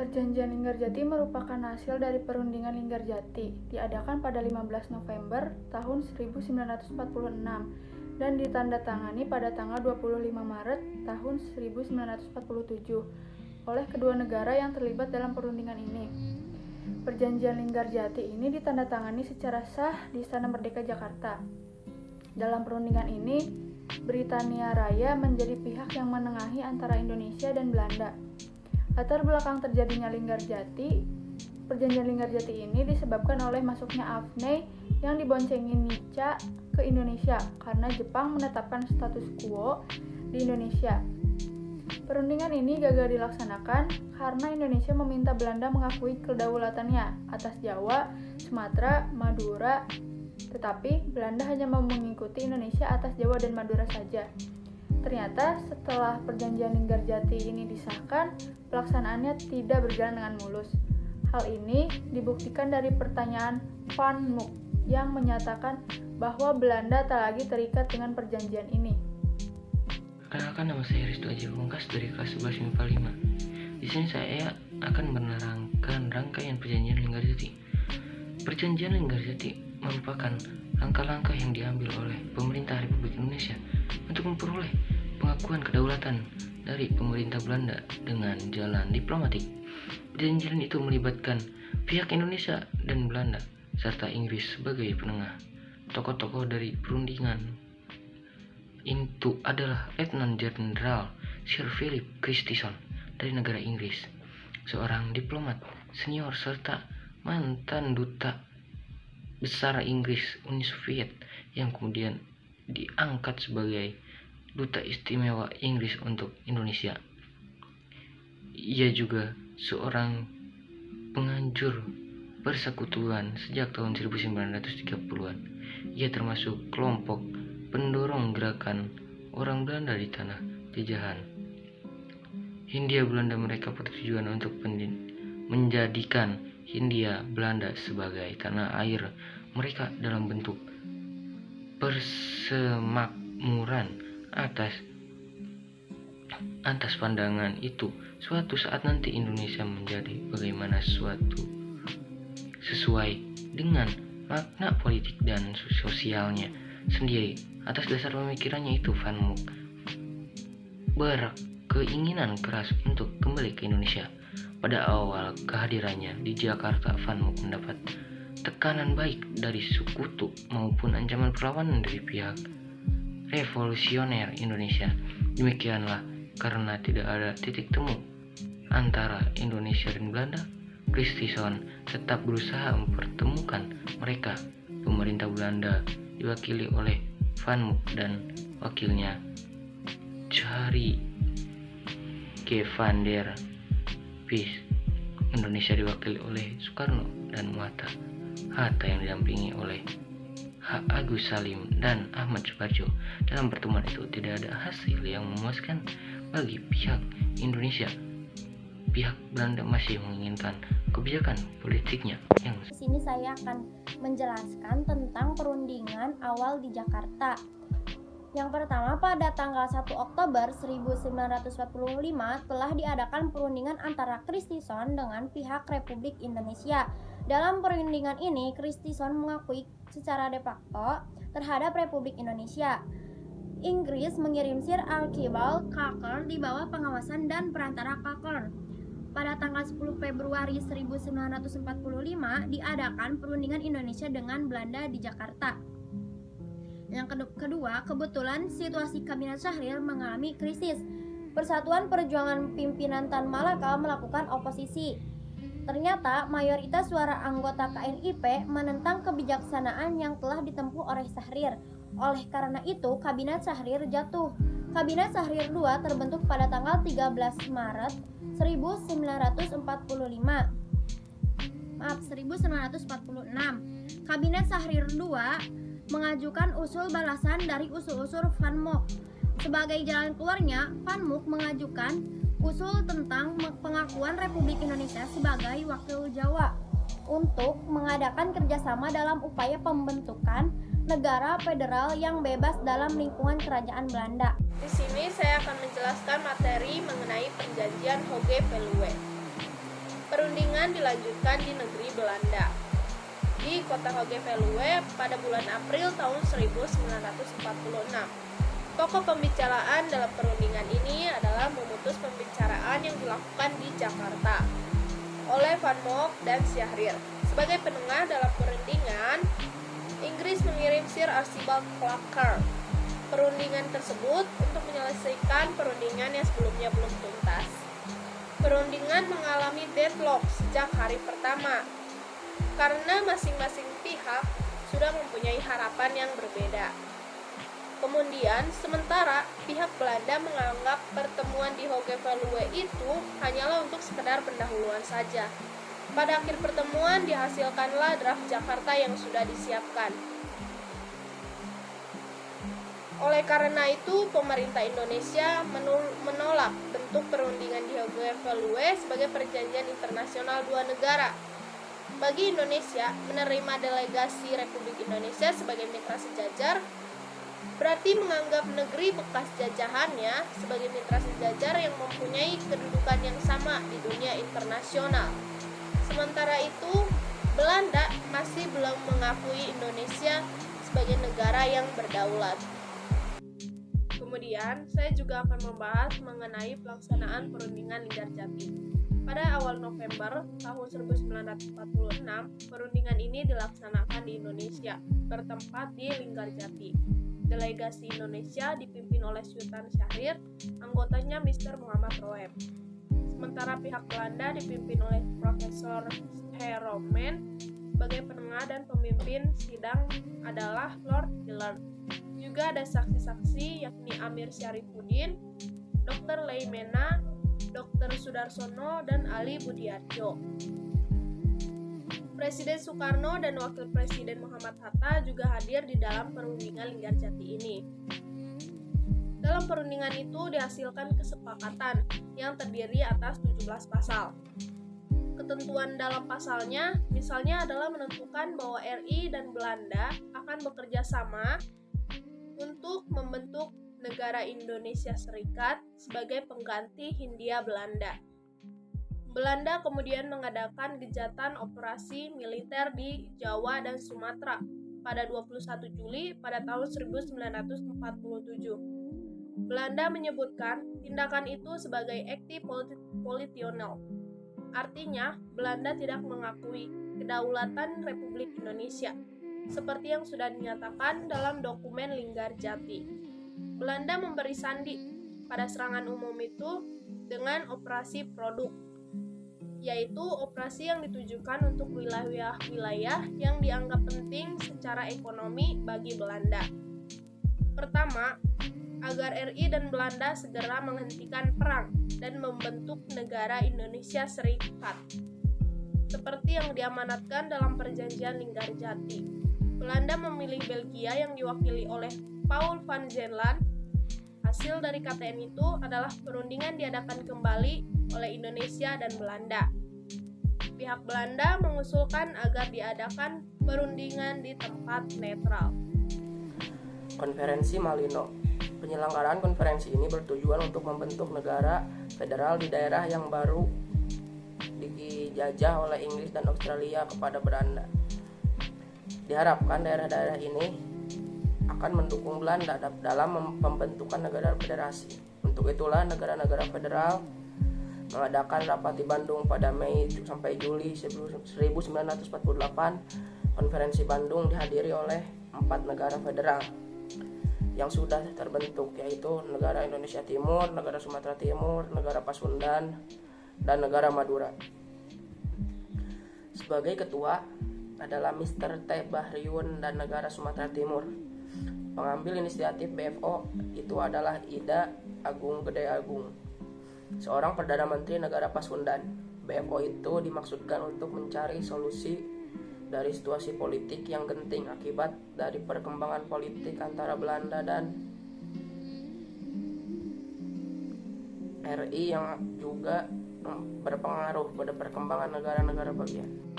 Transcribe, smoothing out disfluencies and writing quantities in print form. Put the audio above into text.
Perjanjian Linggarjati merupakan hasil dari Perundingan Linggarjati, diadakan pada 15 November tahun 1946 dan ditandatangani pada tanggal 25 Maret tahun 1947 oleh kedua negara yang terlibat dalam perundingan ini. Perjanjian Linggarjati ini ditandatangani secara sah di Istana Merdeka Jakarta. Dalam perundingan ini, Britania Raya menjadi pihak yang menengahi antara Indonesia dan Belanda. Latar belakang terjadinya Perjanjian Linggarjati ini disebabkan oleh masuknya Afne yang diboncengi Nica ke Indonesia karena Jepang menetapkan status quo di Indonesia. Perundingan ini gagal dilaksanakan karena Indonesia meminta Belanda mengakui kedaulatannya atas Jawa, Sumatera, Madura, tetapi Belanda hanya mau mengikuti Indonesia atas Jawa dan Madura saja. Ternyata setelah Perjanjian Linggarjati ini disahkan, pelaksanaannya tidak berjalan dengan mulus. Hal ini dibuktikan dari pertanyaan Van Mook yang menyatakan bahwa Belanda tak lagi terikat dengan perjanjian ini. Perkenalkan, nama saya Risto Aji Pungkas dari kelas 11 MIPA 5. Di sini saya akan menerangkan rangkaian Perjanjian Linggarjati. Perjanjian Linggarjati merupakan langkah-langkah yang diambil oleh pemerintah Republik Indonesia untuk memperoleh pengakuan kedaulatan dari pemerintah Belanda dengan jalan diplomatik. Perjanjian itu melibatkan pihak Indonesia dan Belanda serta Inggris sebagai penengah. Tokoh-tokoh dari perundingan itu adalah Letnan Jenderal Sir Philip Christison dari negara Inggris, seorang diplomat senior serta mantan duta besar Inggris Uni Soviet yang kemudian diangkat sebagai duta istimewa Inggris untuk Indonesia. Ia juga seorang penganjur persekutuan sejak tahun 1930-an. Ia termasuk kelompok pendorong gerakan orang Belanda di tanah jajahan Hindia Belanda. Mereka bertujuan untuk menjadikan Hindia Belanda sebagai tanah air mereka dalam bentuk persemakmuran. Atas pandangan itu, suatu saat nanti Indonesia menjadi bagaimana sesuai dengan makna politik dan sosialnya sendiri. Atas dasar pemikirannya itu, Van Mook berkeinginan keras untuk kembali ke Indonesia. Pada awal kehadirannya di Jakarta, Van Mook mendapat tekanan baik dari sekutu maupun ancaman perlawanan dari pihak revolusioner Indonesia. Demikianlah, karena tidak ada titik temu antara Indonesia dan Belanda, Christison tetap berusaha mempertemukan mereka. Pemerintah Belanda diwakili oleh Van Mook dan wakilnya Chari G. van der Pees. Indonesia diwakili oleh Soekarno dan Hatta yang didampingi oleh H. Agus Salim dan Ahmad Suparjo. Dalam pertemuan itu tidak ada hasil yang memuaskan bagi pihak Indonesia. Pihak Belanda masih menginginkan kebijakan politiknya yang Di sini saya akan menjelaskan tentang perundingan awal di Jakarta. Yang pertama, pada tanggal 1 Oktober 1945 telah diadakan perundingan antara Christison dengan pihak Republik Indonesia. Dalam perundingan ini, Christison mengakui secara de facto terhadap Republik Indonesia. Inggris mengirim Sir Archibald Cackle di bawah pengawasan dan perantara Cackle. Pada tanggal 10 Februari 1945 diadakan perundingan Indonesia dengan Belanda di Jakarta. Yang kedua, kebetulan situasi Kabinet Syahrir mengalami krisis. Persatuan Perjuangan Pimpinan Tan Malaka melakukan oposisi. Ternyata mayoritas suara anggota KNIP menentang kebijaksanaan yang telah ditempuh oleh Syahrir. Oleh karena itu, Kabinet Syahrir jatuh. Kabinet Syahrir II terbentuk pada tanggal 13 Maret 1946. Kabinet Syahrir II mengajukan usul balasan dari usul-usul Van Mook. Sebagai jalan keluarnya, Van Mook mengajukan usul tentang pengakuan Republik Indonesia sebagai wakil Jawa untuk mengadakan kerjasama dalam upaya pembentukan negara federal yang bebas dalam lingkungan kerajaan Belanda. Di sini saya akan menjelaskan materi mengenai perjanjian Hoge-Veluwe. perundingan dilanjutkan di negeri Belanda, di kota Hogeveluwe pada bulan April tahun 1946. Pokok pembicaraan dalam perundingan ini adalah memutus pembicaraan yang dilakukan di Jakarta oleh Van Mock dan Syahrir. Sebagai penengah dalam perundingan, Inggris mengirim Sir Archibald Clarke. Perundingan tersebut untuk menyelesaikan perundingan yang sebelumnya belum tuntas. Perundingan mengalami deadlock sejak hari pertama, karena masing-masing pihak sudah mempunyai harapan yang berbeda. Kemudian, sementara pihak Belanda menganggap pertemuan di Hogeveluwe itu hanyalah untuk sekedar pendahuluan saja. Pada akhir pertemuan dihasilkanlah draft Jakarta yang sudah disiapkan. Oleh karena itu, pemerintah Indonesia menolak bentuk perundingan di Hogeveluwe sebagai perjanjian internasional dua negara. Bagi Indonesia, menerima delegasi Republik Indonesia sebagai mitra sejajar berarti menganggap negeri bekas jajahannya sebagai mitra sejajar yang mempunyai kedudukan yang sama di dunia internasional. Sementara itu, Belanda masih belum mengakui Indonesia sebagai negara yang berdaulat. Kemudian, saya juga akan membahas mengenai pelaksanaan perundingan Linggarjati. Pada awal November tahun 1946, perundingan ini dilaksanakan di Indonesia, bertempat di Linggarjati. Delegasi Indonesia dipimpin oleh Sultan Syahrir, anggotanya Mr. Muhammad Roem. Sementara pihak Belanda dipimpin oleh Profesor Heromen. Sebagai penengah dan pemimpin sidang adalah Lord Hillard. Juga ada saksi-saksi yakni Amir Syarifuddin, Dr. Leimena, Dr. Sudarsono, dan Ali Budiarjo. Presiden Soekarno dan Wakil Presiden Muhammad Hatta juga hadir di dalam perundingan Linggarjati ini. Dalam perundingan itu dihasilkan kesepakatan yang terdiri atas 17 pasal. Ketentuan dalam pasalnya misalnya adalah menentukan bahwa RI dan Belanda akan bekerja sama untuk membentuk negara Indonesia Serikat sebagai pengganti Hindia Belanda. Belanda kemudian mengadakan gejatan operasi militer di Jawa dan Sumatera pada 21 Juli pada tahun 1947. Belanda menyebutkan tindakan itu sebagai acti politionel. Artinya, Belanda tidak mengakui kedaulatan Republik Indonesia, seperti yang sudah dinyatakan dalam dokumen Linggarjati. Belanda memberi sandi pada serangan umum itu dengan operasi produk, yaitu operasi yang ditujukan untuk wilayah-wilayah yang dianggap penting secara ekonomi bagi Belanda. Pertama, agar RI dan Belanda segera menghentikan perang dan membentuk negara Indonesia Serikat, seperti yang diamanatkan dalam perjanjian Linggarjati. Belanda memilih Belgia yang diwakili oleh Paul van Zenland. Hasil dari KTN itu adalah perundingan diadakan kembali oleh Indonesia dan Belanda. Pihak Belanda mengusulkan agar diadakan perundingan di tempat netral. Konferensi Malino. Penyelenggaraan konferensi ini bertujuan untuk membentuk negara federal di daerah yang baru dijajah oleh Inggris dan Australia kepada Belanda. Diharapkan daerah-daerah ini akan mendukung Belanda dalam pembentukan negara federasi. Untuk itulah negara-negara federal mengadakan rapat di Bandung pada Mei sampai Juli 1948. Konferensi Bandung dihadiri oleh 4 negara federal yang sudah terbentuk, yaitu negara Indonesia Timur, negara Sumatera Timur, negara Pasundan, dan negara Madura. Sebagai ketua adalah Mr. T. Bahriyun dan negara Sumatera Timur. Pengambil inisiatif BFO itu adalah Ida Agung Gede Agung, seorang Perdana Menteri negara Pasundan. BFO itu dimaksudkan untuk mencari solusi dari situasi politik yang genting akibat dari perkembangan politik antara Belanda dan RI yang juga berpengaruh pada perkembangan negara-negara bagian.